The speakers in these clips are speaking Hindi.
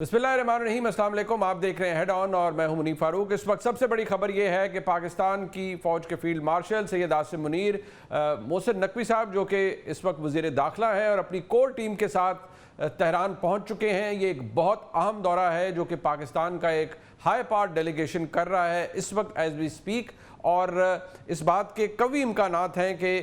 बिस्मिल्लाहिर्रहमानिर्रहीम, अस्सलाम वालेकुम। आप देख रहे हैं हेड ऑन और मैं हूं मुनीर फारूक। इस वक्त सबसे बड़ी खबर यह है कि पाकिस्तान की फ़ौज के फील्ड मार्शल सैयद आसिम मुनीर मोहसिन नकवी साहब, जो कि इस वक्त वज़ीर दाखिला हैं और अपनी कोर टीम के साथ तेहरान पहुंच चुके हैं। ये एक बहुत अहम दौरा है जो कि पाकिस्तान का एक हाई पावर डेलीगेशन कर रहा है इस वक्त एज वी स्पीक, और इस बात के कवी इम्कानात हैं कि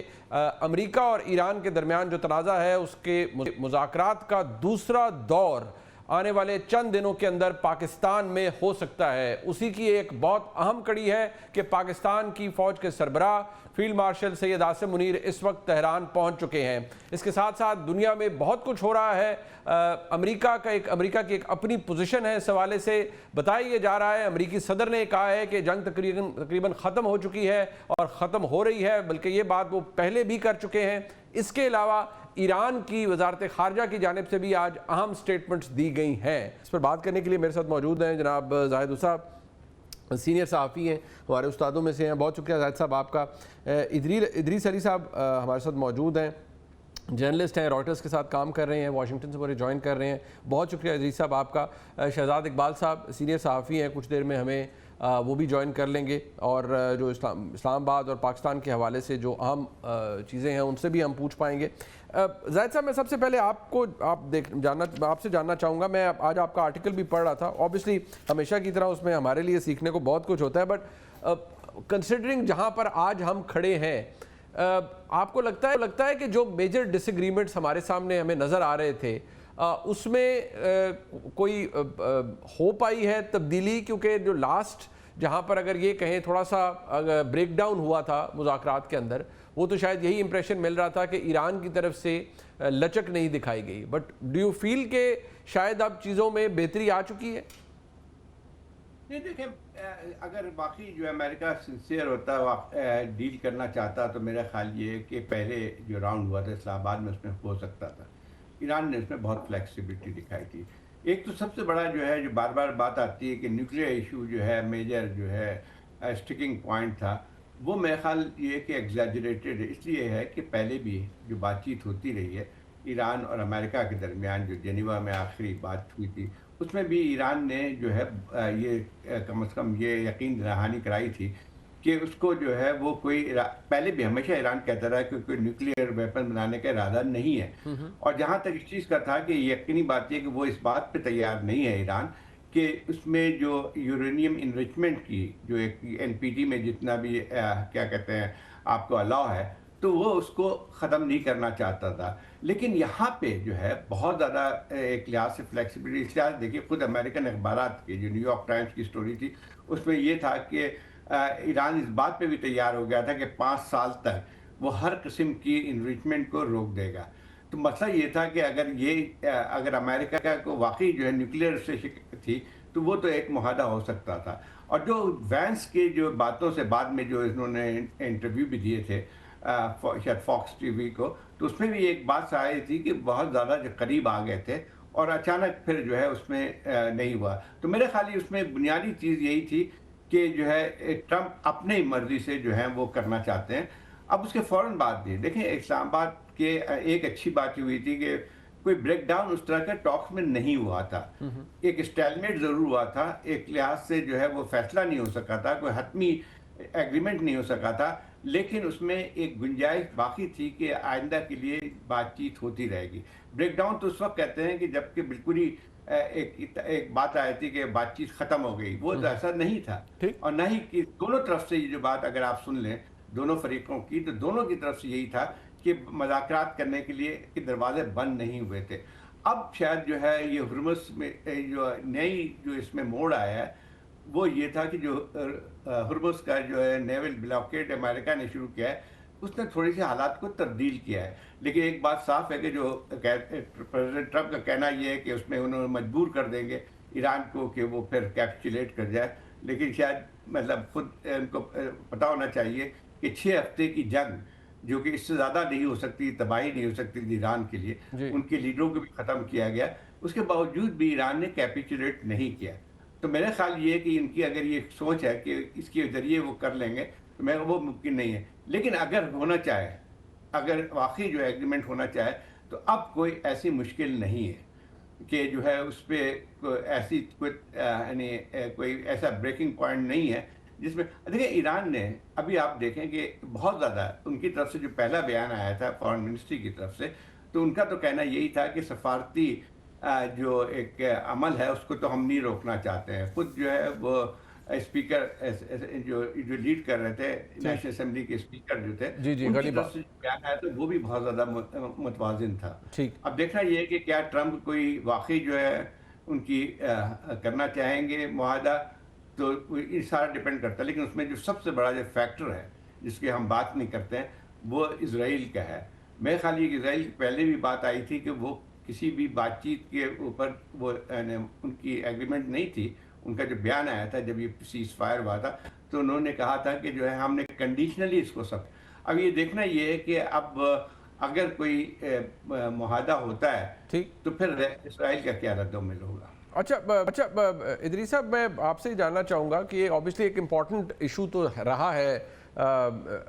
अमेरिका और ईरान के दरमियान जो तनाज़ा है उसके मुज़ाकरात का दूसरा दौर आने वाले चंद दिनों के अंदर पाकिस्तान में हो सकता है। उसी की एक बहुत अहम कड़ी है कि पाकिस्तान की फ़ौज के सरबराह फील्ड मार्शल सैयद आसिम मुनीर इस वक्त तेहरान पहुंच चुके हैं। इसके साथ साथ दुनिया में बहुत कुछ हो रहा है। अमेरिका की एक अपनी पोजीशन है, इस हवाले से बताया ये जा रहा है। अमेरिकी सदर ने कहा है कि जंग तकरीबन ख़त्म हो चुकी है और ख़त्म हो रही है, बल्कि ये बात वो पहले भी कर चुके हैं। इसके अलावा ईरान की वजारत खारजा की जानिब से भी आज अहम स्टेटमेंट्स दी गई हैं। इस पर बात करने के लिए मेरे साथ मौजूद हैं जनाब जाहिद साहब, सीनियर सहाफ़ी हैं, हमारे उस्तादों में से हैं। बहुत शुक्रिया जाहिद साहब आपका। इदरीस अली साहब हमारे साथ मौजूद हैं, जर्नलिस्ट हैं, रॉयटर्स के साथ काम कर रहे हैं, वाशिंगटन से मुझे ज्वाइन कर रहे हैं। बहुत शुक्रिया इदरीस साहब आपका। शहजाद इकबाल साहब सीनियर सहाफ़ी हैं, कुछ देर में हमें वो भी ज्वाइन कर लेंगे, और जो इस्लामाबाद और पाकिस्तान के हवाले से जो अहम चीज़ें हैं उनसे भी हम पूछ पाएंगे। जाहिद साहब, मैं सबसे पहले आपसे जानना चाहूँगा। मैं आज आपका आर्टिकल भी पढ़ रहा था। ऑब्वियसली हमेशा की तरह उसमें हमारे लिए सीखने को बहुत कुछ होता है, बट कंसिडरिंग जहाँ पर आज हम खड़े हैं, आपको लगता है कि जो मेजर डिसएग्रीमेंट्स हमारे सामने हमें नज़र आ रहे थे उसमें कोई हो पाई है तब्दीली? क्योंकि जो लास्ट जहाँ पर अगर ये कहें थोड़ा सा ब्रेक डाउन हुआ था मुज़ाकरात के अंदर, वो तो शायद यही इंप्रेशन मिल रहा था कि ईरान की तरफ से लचक नहीं दिखाई गई। बट डू यू फील के शायद अब चीज़ों में बेहतरी आ चुकी है? नहीं, देखें, अगर बाकी जो अमेरिका सिंसियर होता डील करना चाहता तो मेरा ख्याल ये है कि पहले जो राउंड हुआ था इस्लामाबाद में उसमें हो सकता था। ईरान ने उसमें बहुत फ्लेक्सिबिलिटी दिखाई थी। एक तो सबसे बड़ा जो है, जो बार बार बात आती है कि न्यूक्लियर इशू जो है मेजर जो है स्टिकिंग पॉइंट था, वो मेरा ख्याल ये कि एग्जैजरेटेड इसलिए है कि पहले भी जो बातचीत होती रही है ईरान और अमेरिका के दरमियान, जो जेनीवा में आखिरी बात हुई थी, उसमें भी ईरान ने जो है कम से कम ये यकीन दहानी कराई थी कि उसको जो है वो कोई पहले भी हमेशा ईरान कहता रहा कि कोई न्यूक्लियर वेपन बनाने का इरादा नहीं है। और जहाँ तक इस चीज़ का था कि यकीनी बात यह कि वो इस बात पे तैयार नहीं है ईरान कि उसमें जो यूरेनियम इनरिचमेंट की जो एक एनपीटी में जितना भी क्या कहते हैं आपको अलाउ है, तो वो उसको ख़त्म नहीं करना चाहता था। लेकिन यहाँ पे जो है बहुत ज़्यादा एक लिहाज से फ्लेक्सिबिलिटी, इसलिए देखिए खुद अमेरिकन अखबारात की जो न्यूयॉर्क टाइम्स की स्टोरी थी उसमें ये था कि ईरान इस बात पे भी तैयार हो गया था कि 5 साल तक वो हर किस्म की इनरिचमेंट को रोक देगा। तो मसला ये था कि अगर अमेरिका को वाकई जो है न्यूक्लियर से शिकायत थी तो वो तो एक मुआहदा हो सकता था। और जो वैंस के जो बातों से बाद में जो इन्होंने इंटरव्यू भी दिए थे शायद फॉक्स टीवी को, तो उसमें भी एक बात आई थी कि बहुत ज़्यादा जो करीब आ गए थे और अचानक फिर जो है उसमें नहीं हुआ। तो मेरे ख्याल उसमें बुनियादी चीज़ यही थी कि जो है ट्रंप अपनी मर्जी से जो है वो करना चाहते हैं। अब उसके फ़ौरन बाद भी देखें, इस्लामाबाद के एक अच्छी बात हुई थी कि कोई ब्रेक डाउन उस तरह का टॉक्स में नहीं हुआ था। एक स्टेलमेट ज़रूर हुआ था, एक लिहाज से जो है वो फैसला नहीं हो सका था, कोई हतमी एग्रीमेंट नहीं हो सका था, लेकिन उसमें एक गुंजाइश बाकी थी कि आइंदा के लिए बातचीत होती रहेगी। ब्रेक डाउन तो उस वक्त कहते हैं कि जबकि बिल्कुल ही एक बात आई थी कि बातचीत ख़त्म हो गई, वो तो ऐसा नहीं था। और ना ही कि दोनों तरफ से ये जो बात अगर आप सुन लें दोनों फरीकों की, तो दोनों की तरफ से यही था कि मुज़ाकरात करने के लिए कि दरवाजे बंद नहीं हुए थे। अब शायद जो है ये हुर्मुज़ में जो नई जो इसमें मोड़ आया है वो ये था कि जो हुर्मुज़ का जो है नेवल ब्लॉकेड अमेरिका ने शुरू किया है, उसने थोड़ी सी हालात को तब्दील किया है। लेकिन एक बात साफ है कि जो प्रेसिडेंट ट्रंप का कहना ये है कि उसमें उन्होंने मजबूर कर देंगे ईरान को कि वो फिर कैप्चुलेट कर जाए। लेकिन शायद मतलब खुद उनको पता होना चाहिए कि 6 हफ्ते की जंग जो कि इससे ज़्यादा नहीं हो सकती, तबाही नहीं हो सकती थी ईरान के लिए, उनके लीडरों को भी ख़त्म किया गया, उसके बावजूद भी ईरान ने कैपिचुलेट नहीं किया। तो मेरा ख्याल ये है कि इनकी अगर ये सोच है कि इसके ज़रिए वो कर लेंगे, तो मैं वो मुमकिन नहीं है। लेकिन अगर होना चाहे, अगर वाकई जो एग्रीमेंट होना चाहे, तो अब कोई ऐसी मुश्किल नहीं है। कि जो है उस पे ऐसी कोई यानी कोई ऐसा ब्रेकिंग पॉइंट नहीं है जिसमें देखिए ईरान ने अभी आप देखें कि बहुत ज़्यादा उनकी तरफ से जो पहला बयान आया था फॉरेन मिनिस्ट्री की तरफ से, तो उनका तो कहना यही था कि सफारती जो एक अमल है उसको तो हम नहीं रोकना चाहते हैं। खुद जो है वो स्पीकर जो लीड कर रहे थे जी नेशनल असेंबली के स्पीकर जो थे, जी जी, उनकी गलीबा। तरफ से जो बयान आया था वो भी बहुत ज़्यादा मुतवाज़िन था। ठीक। अब देखना ये है कि क्या ट्रंप कोई वाक़ई जो है उनकी करना चाहेंगे मुआहदा, तो ये सारा डिपेंड करता है। लेकिन उसमें जो सबसे बड़ा जो फैक्टर है, जिसकी हम बात नहीं करते हैं, वो इज़राइल का है। मेरे ख़्याल ये कि इज़राइल की पहले भी बात आई थी कि वो किसी भी बातचीत के ऊपर वो उनकी एग्रीमेंट नहीं थी। उनका जो बयान आया था जब ये सीज़ फायर हुआ था, तो उन्होंने कहा था कि जो है हमने कंडीशनली इसको सब। अब ये देखना ये है कि अब अगर कोई मुआहदा होता है, ठीक। तो फिर इस्राइल का क्या रद्द-ओ-मल होगा? इदरीस साहब, मैं आपसे ही जानना चाहूँगा कि ये ऑब्वियसली एक इम्पॉर्टेंट इशू तो रहा है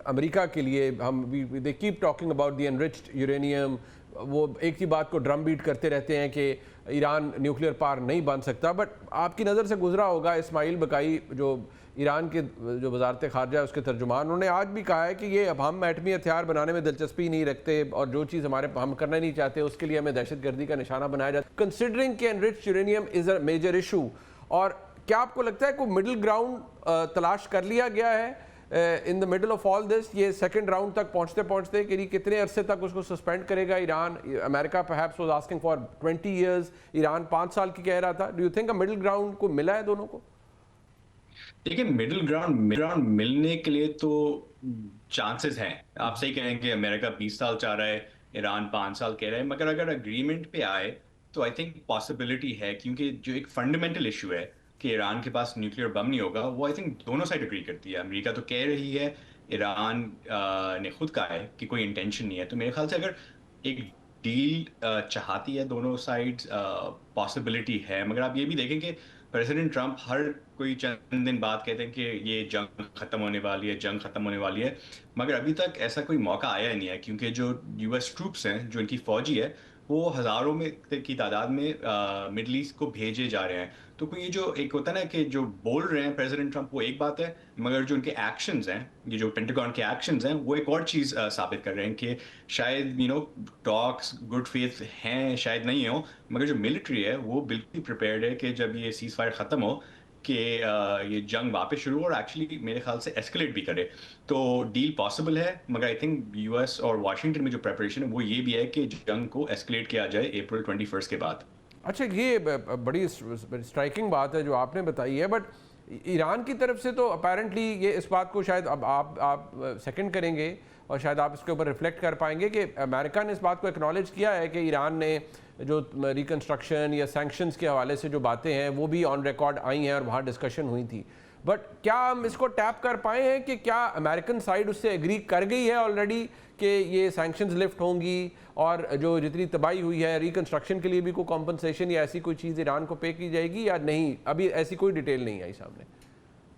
अमेरिका के लिए। हम they keep talking about the enriched uranium, वो एक ही बात को ड्रम बीट करते रहते हैं कि ईरान न्यूक्लियर पावर नहीं बन सकता। बट आपकी नज़र से गुजरा होगा इस्माइल बकाई, जो ईरान के जो वजारत खारजा है उसके तर्जुमान, उन्होंने आज भी कहा है कि ये अब हम एटमी हथियार बनाने में दिलचस्पी नहीं रखते और जो चीज़ हम करना नहीं चाहते उसके लिए हमें दहशतगर्दी का निशाना बनाया जाता है। कंसिडरिंग कि enriched uranium is a major issue, और क्या आपको लगता है कोई मिडिल ग्राउंड तलाश कर लिया गया है in the middle of all this? ये सेकंड राउंड तक पहुंचते पहुंचते कि कितने अरसे तक उसको सस्पेंड करेगा Iran? America perhaps was asking for 20 years, Iran 5 साल की कह रहा था। Do you think a middle ground को मिला है दोनों को? देखिए, मिडिल ग्राउंड मिलने के लिए तो चांसेस हैं। आप सही कह रहे हैं कि अमेरिका 20 साल चाह रहा है, ईरान 5 साल कह रहा है, मगर अगर एग्रीमेंट पे आए तो आई थिंक पॉसिबिलिटी है, क्योंकि जो एक फंडामेंटल इशू है कि ईरान के पास न्यूक्लियर बम नहीं होगा, वो आई थिंक दोनों साइड एग्री करती है। अमेरिका तो कह रही है, ईरान ने खुद कहा है कि कोई इंटेंशन नहीं है। तो मेरे ख्याल से अगर एक डील चाहती है दोनों साइड्स, पॉसिबिलिटी है। मगर आप ये भी देखें कि प्रेसिडेंट ट्रंप हर कोई चंद दिन बाद कहते हैं कि ये जंग खत्म होने वाली है, जंग खत्म होने वाली है, मगर अभी तक ऐसा कोई मौका आया नहीं है, क्योंकि जो यूएस ट्रूप्स हैं, जो इनकी फौजी है, वो हजारों में की तादाद में मिडल ईस्ट को भेजे जा रहे हैं। तो कोई ये जो एक होता है ना कि जो बोल रहे हैं प्रेसिडेंट ट्रंप, वो एक बात है, मगर जो उनके एक्शंस हैं, ये जो पेंटागन के एक्शंस हैं, वो एक और चीज साबित कर रहे हैं कि शायद टॉक्स गुड फेथ हैं, शायद नहीं हो, मगर जो मिलिट्री है वो बिल्कुल प्रिपेयर्ड है कि जब ये सीज फायर खत्म हो कि ये जंग वापस शुरू हो और एक्चुअली मेरे ख्याल से एस्केलेट भी करे। तो डील पॉसिबल है, मगर आई थिंक यूएस और वाशिंगटन में जो प्रेपरेशन है वो ये भी है कि जंग को एस्केलेट किया जाए अप्रैल 21 के बाद। अच्छा, ये बड़ी स्ट्राइकिंग बात है जो आपने बताई है। बट ईरान की तरफ से तो अपेरेंटली ये इस बात को शायद अब आप सेकंड करेंगे और शायद आप इसके ऊपर रिफ्लेक्ट कर पाएंगे कि अमेरिका ने इस बात को एक्नॉलेज किया है कि ईरान ने जो रिकंस्ट्रक्शन या सैंक्शंस के हवाले से जो बातें हैं वो भी ऑन रिकॉर्ड आई हैं और वहाँ डिस्कशन हुई थी। बट क्या हम इसको टैप कर पाए हैं कि क्या अमेरिकन साइड उससे एग्री कर गई है ऑलरेडी कि ये सैंक्शंस लिफ्ट होंगी और जो जितनी तबाही हुई है रिकंस्ट्रक्शन के लिए भी कोई कॉम्पनसेशन या ऐसी कोई चीज़ ईरान को पे की जाएगी या नहीं? अभी ऐसी कोई डिटेल नहीं आई सामने।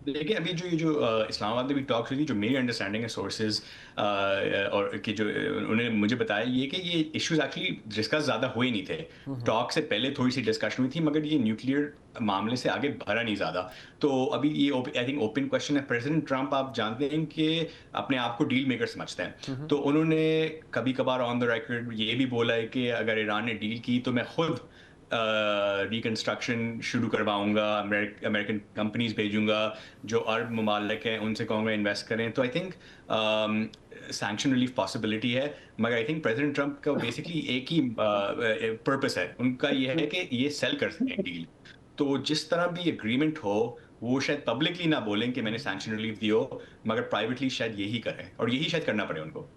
देखिए, अभी जो इस्लामाबाद में भी टॉक्स हुई थी, जो मेरी अंडरस्टैंडिंग है सोर्सेज और कि जो उन्होंने मुझे बताया ये कि ये इश्यूज एक्चुअली डिस्कस ज़्यादा हुए नहीं थे। टॉक से पहले थोड़ी सी डिस्कशन हुई थी, मगर ये न्यूक्लियर मामले से आगे बढ़ा नहीं ज़्यादा। तो अभी ये आई थिंक ओपन क्वेश्चन है। प्रेसिडेंट ट्रंप आप जानते हैं कि अपने आप को डील मेकर समझते हैं, तो उन्होंने कभी कभार ऑन द रिकॉर्ड ये भी बोला है कि अगर ईरान ने डील की तो मैं खुद रिकंस्ट्रक्शन शुरू करवाऊंगा, अमेरिकन कंपनीज भेजूंगा, जो अरब ममालिक हैं उनसे कहूँगा इन्वेस्ट करें। तो I think sanction relief possibility है, मगर आई थिंक प्रेसिडेंट ट्रंप का बेसिकली एक ही पर्पस है, उनका ये है कि ये सेल कर सकें डील। तो जिस तरह भी एग्रीमेंट हो, वो शायद पब्लिकली ना बोलें कि मैंने सैंक्शन रिलीफ दी हो, मगर प्राइवेटली शायद यही करें और यही शायद करना पड़े उनको।